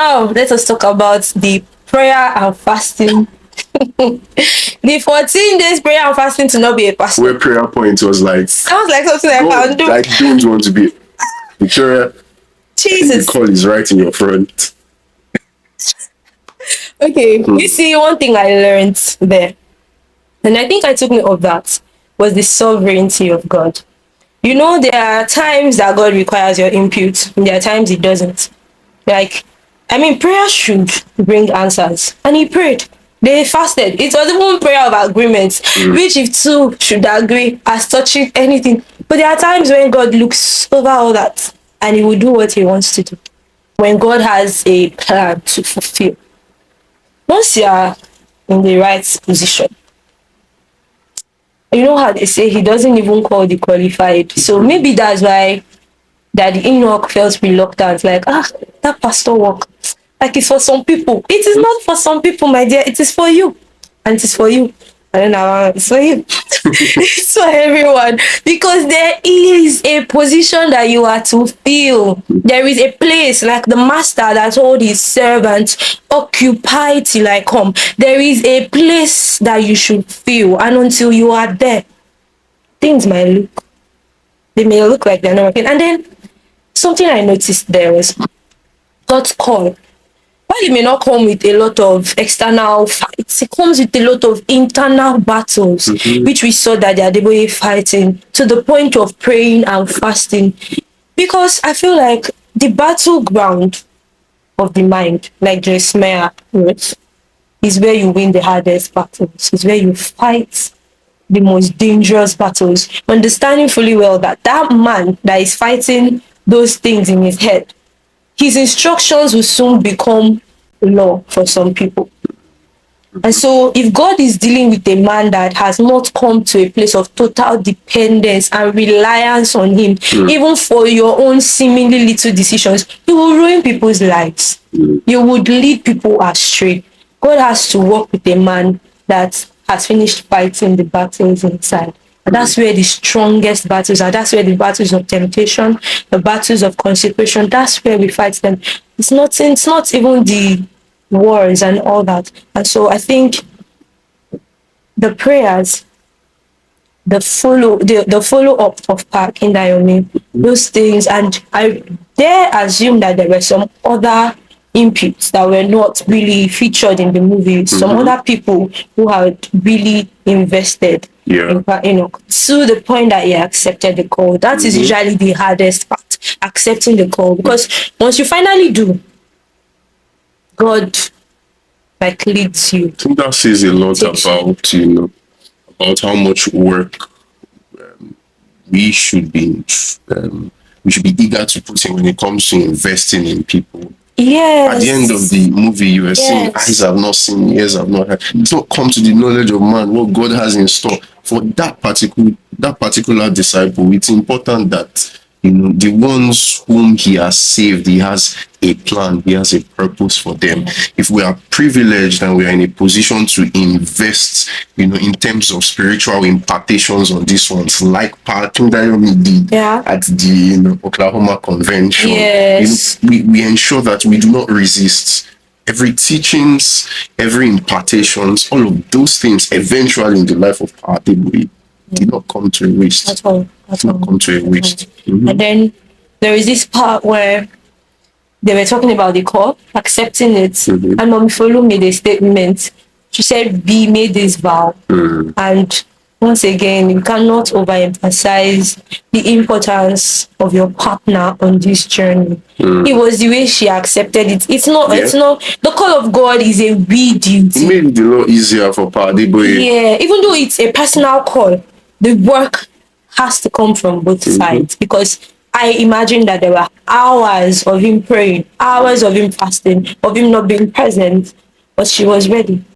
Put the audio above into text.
now let us talk about the prayer and fasting. The 14 days prayer and fasting to not be a pastor. Where prayer point was like, Sounds like something I can do. I don't want to be Victoria. Jesus. The call is right in your front. Okay, you see, one thing I learned there, and I think I took note of that, was the sovereignty of God. You know, there are times that God requires your input, and there are times He doesn't. Like, I mean, prayer should bring answers. And he prayed. They fasted. It was even prayer of agreement, which if two should agree as touching anything. But there are times when God looks over all that and He will do what He wants to do. When God has a plan to fulfill. Once you are in the right position, you know how they say He doesn't even call the qualified. So maybe that's why Daddy ENOCH felt reluctant, like, that pastor work, like it's for some people. It is not for some people, my dear. It is for you. And it is for you. And then it's for you. It's for everyone. Because there is a position that you are to fill. There is a place, like the master that told his servant, occupy till I come. There is a place that you should fill. And until you are there, things might they may look like they're not working. And then something I noticed there was God's call. While it may not come with a lot of external fights, it comes with a lot of internal battles, which we saw that the Adeboye fighting to the point of praying and fasting. Because I feel like the battleground of the mind, like Jeremiah wrote, is where you win the hardest battles. It's where you fight the most dangerous battles, understanding fully well that that man that is fighting those things in his head, his instructions will soon become law for some people. And so if God is dealing with a man that has not come to a place of total dependence and reliance on Him, even for your own seemingly little decisions, you will ruin people's lives. You would lead people astray. God has to work with a man that has finished fighting the battles inside. And that's where the strongest battles are. That's where the battles of temptation, the battles of consecration, that's where we fight them. It's not even the wars and all that. And so I think the prayers, the follow up of Park in Dayome, those things, and I dare assume that there were some other inputs that were not really featured in the movie. Some other people who had really invested in ENOCH to the point that he accepted the call. That is usually the hardest part, accepting the call, because once you finally do, God like leads you. I think that says a lot about about how much work we should be eager to put in when it comes to investing in people. Yes. At the end of the movie, you were saying, eyes have not seen, ears have not heard. It's not come to the knowledge of man what God has in store for that particular disciple. It's important that the ones whom He has saved, He has a plan, He has a purpose for them. If we are privileged and we are in a position to invest, in terms of spiritual impartations on these ones, like Parking Dayomi did at the Oklahoma Convention, we ensure that we do not resist. Every teachings, every impartations, all of those things eventually in the life of Adeboye did not come to a waste. At all. Not come to a waste. And then there is this part where they were talking about the call, accepting it, and Mommy Folu made a statement. She said, "We made this vow," and once again, you cannot overemphasize the importance of your partner on this journey. It was the way she accepted it. It's not. The call of God is a we duty. It made it a lot easier for Adeboye. Yeah, even though it's a personal call, the work has to come from both sides, because I imagine that there were hours of him praying, hours of him fasting, of him not being present, but she was ready.